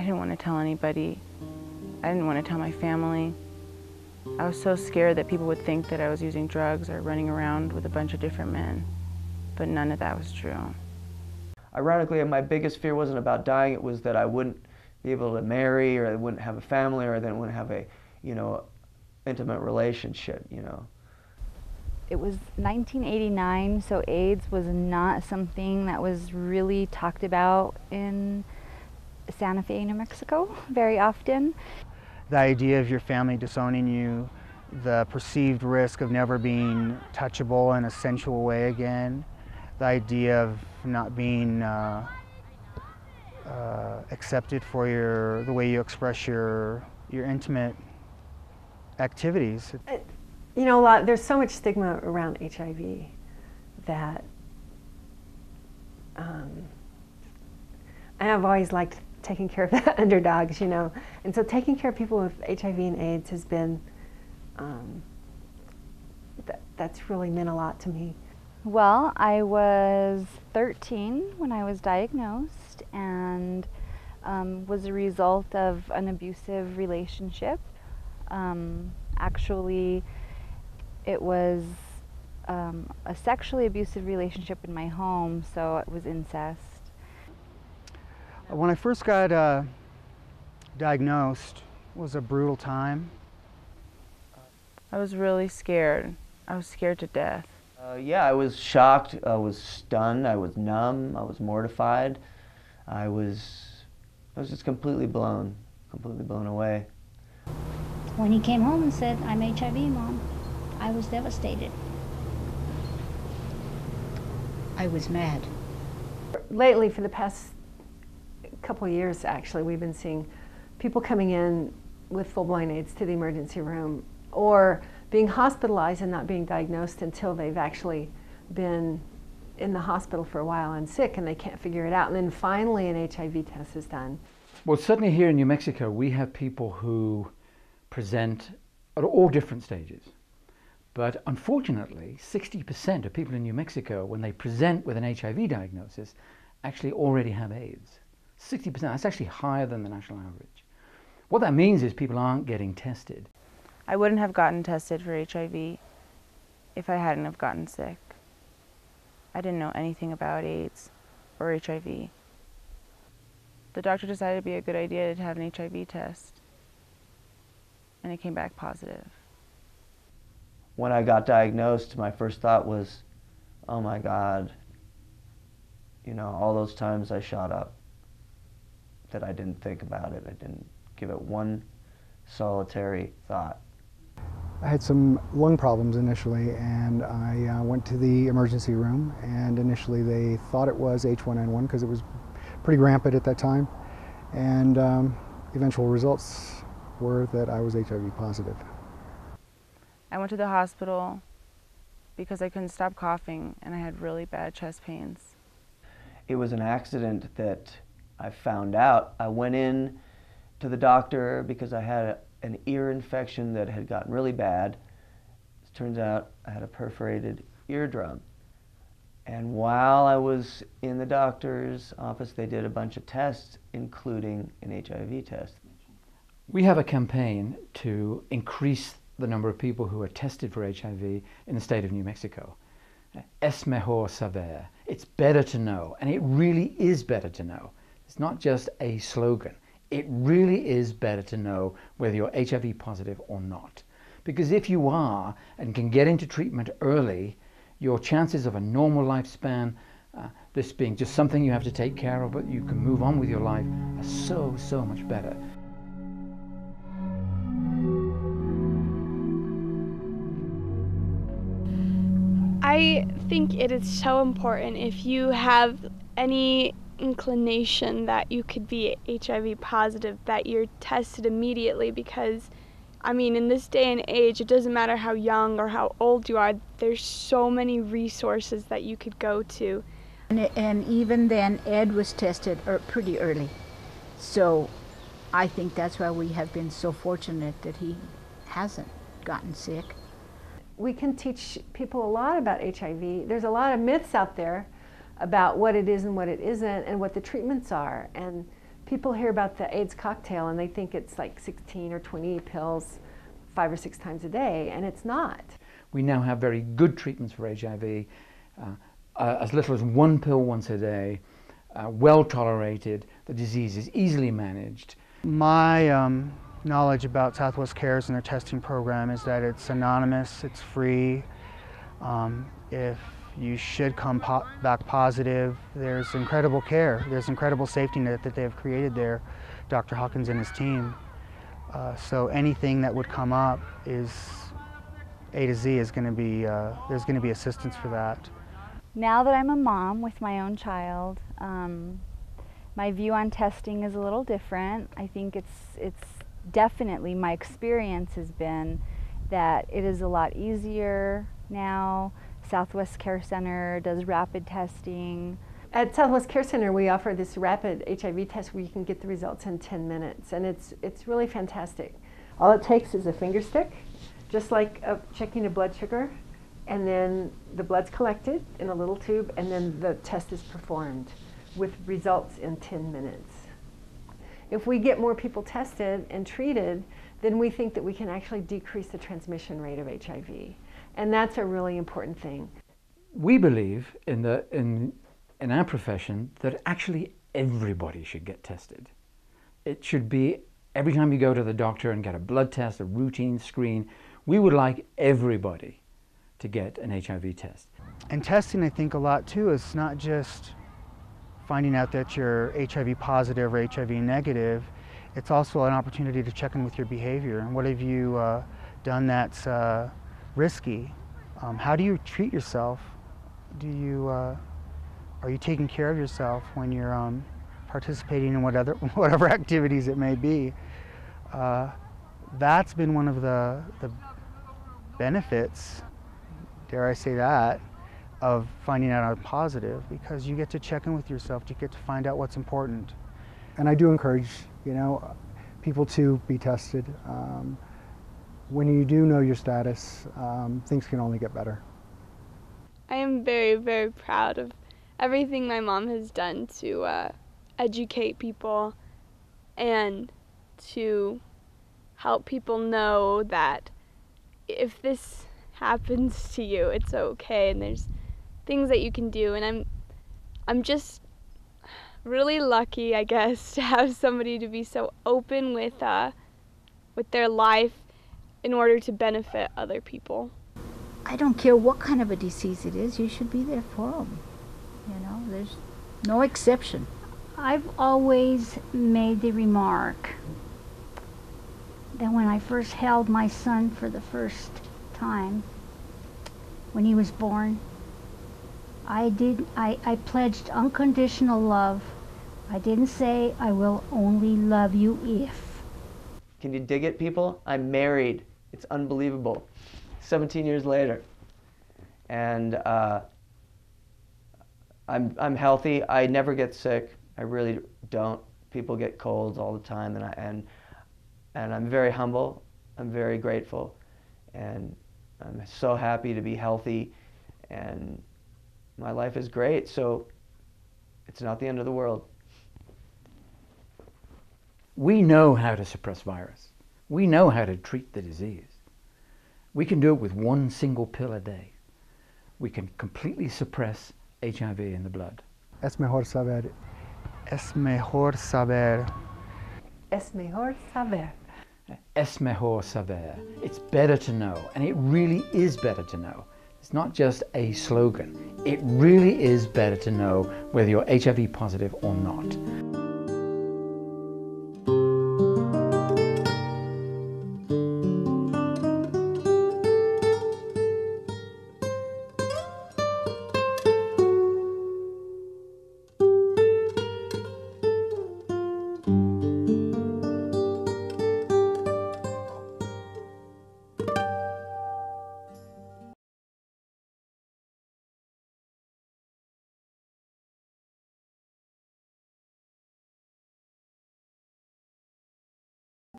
didn't want to tell anybody. I didn't want to tell my family. I was so scared that people would think that I was using drugs or running around with a bunch of different men, but none of that was true. Ironically, my biggest fear wasn't about dying, it was that I wouldn't be able to marry, or I wouldn't have a family, or then wouldn't have a, intimate relationship, It was 1989, so AIDS was not something that was really talked about in Santa Fe, New Mexico very often. The idea of your family disowning you, the perceived risk of never being touchable in a sensual way again, the idea of not being accepted for the way you express your intimate activities. There's so much stigma around HIV that and I've always liked taking care of the underdogs, and so taking care of people with HIV and AIDS has been, that's really meant a lot to me. Well, I was 13 when I was diagnosed, and was a result of an abusive relationship. Actually, it was a sexually abusive relationship in my home, so it was incest. When I first got diagnosed, it was a brutal time. I was really scared. I was scared to death. Yeah, I was shocked, I was stunned, I was numb, I was mortified. I was just completely blown away. When he came home and said, "I'm HIV, Mom," I was devastated. I was mad. Lately, for the past couple of years, actually, we've been seeing people coming in with full-blown AIDS to the emergency room, or being hospitalized and not being diagnosed until they've actually been in the hospital for a while and sick and they can't figure it out, and then finally an HIV test is done. Well, certainly here in New Mexico, we have people who present at all different stages. But unfortunately, 60% of people in New Mexico, when they present with an HIV diagnosis, actually already have AIDS. 60%, that's actually higher than the national average. What that means is people aren't getting tested. I wouldn't have gotten tested for HIV if I hadn't have gotten sick. I didn't know anything about AIDS or HIV. The doctor decided it'd be a good idea to have an HIV test, and it came back positive. When I got diagnosed, my first thought was, oh my God, all those times I shot up, that I didn't think about it. I didn't give it one solitary thought. I had some lung problems initially, and I went to the emergency room, and initially they thought it was H1N1 because it was pretty rampant at that time, and eventual results were that I was HIV positive. I went to the hospital because I couldn't stop coughing and I had really bad chest pains. It was an accident that I found out. I went in to the doctor because I had an ear infection that had gotten really bad. It turns out I had a perforated eardrum. And while I was in the doctor's office, they did a bunch of tests, including an HIV test. We have a campaign to increase the number of people who are tested for HIV in the state of New Mexico. Es Mejor Saber. It's better to know, and it really is better to know. It's not just a slogan. It really is better to know whether you're HIV positive or not. Because if you are and can get into treatment early, your chances of a normal lifespan, this being just something you have to take care of, but you can move on with your life, are so much better. I think it is so important if you have any inclination that you could be HIV positive that you're tested immediately, because I mean, in this day and age, it doesn't matter how young or how old you are, there's so many resources that you could go to. And even then, Ed was tested pretty early. So I think that's why we have been so fortunate that he hasn't gotten sick. We can teach people a lot about HIV. There's a lot of myths out there about what it is and what it isn't and what the treatments are. And People hear about the AIDS cocktail and they think it's like 16 or 20 pills 5 or 6 times a day, and it's not. We now have very good treatments for HIV, as little as 1 pill once a day, well tolerated, the disease is easily managed. My knowledge about Southwest Cares and their testing program is that it's anonymous, it's free. If you should come back positive, there's incredible care, there's incredible safety net that they've created there, Dr. Hawkins and his team. So anything that would come up is A to Z is going to be, there's going to be assistance for that. Now that I'm a mom with my own child, my view on testing is a little different. I think it's definitely, my experience has been that it is a lot easier now. Southwest Care Center does rapid testing. At Southwest Care Center, we offer this rapid HIV test where you can get the results in 10 minutes, and it's really fantastic. All it takes is a finger stick, just like checking a blood sugar, and then the blood's collected in a little tube, and then the test is performed with results in 10 minutes. If we get more people tested and treated, then we think that we can actually decrease the transmission rate of HIV, and that's a really important thing. We believe in our profession that actually everybody should get tested. It should be every time you go to the doctor and get a blood test, a routine screen, we would like everybody to get an HIV test. And testing, I think, a lot too is not just finding out that you're HIV positive or HIV negative, it's also an opportunity to check in with your behavior. And what have you done that's risky? How do you treat yourself? Are you taking care of yourself when you're participating in whatever activities it may be? That's been one of the benefits, dare I say that, of finding out I'm positive, because you get to check in with yourself, you get to find out what's important. And I do encourage, people to be tested. When you do know your status, things can only get better. I am very, very proud of everything my mom has done to educate people and to help people know that if this happens to you, it's okay, and there's things that you can do. And I'm just really lucky, I guess, to have somebody to be so open with their life in order to benefit other people. I don't care what kind of a disease it is, you should be there for them. There's no exception. I've always made the remark that when I first held my son for the first time, when he was born, I pledged unconditional love. I didn't say I will only love you if. Can you dig it, people? I'm married. It's unbelievable. 17 years later. And I'm healthy. I never get sick. I really don't. People get colds all the time, and I'm very humble. I'm very grateful, and I'm so happy to be healthy, and my life is great. So it's not the end of the world. We know how to suppress virus. We know how to treat the disease. We can do it with 1 single pill a day. We can completely suppress HIV in the blood. Es mejor saber. Es mejor saber. Es mejor saber. Es mejor saber. It's better to know, and it really is better to know. It's not just a slogan. It really is better to know whether you're HIV positive or not.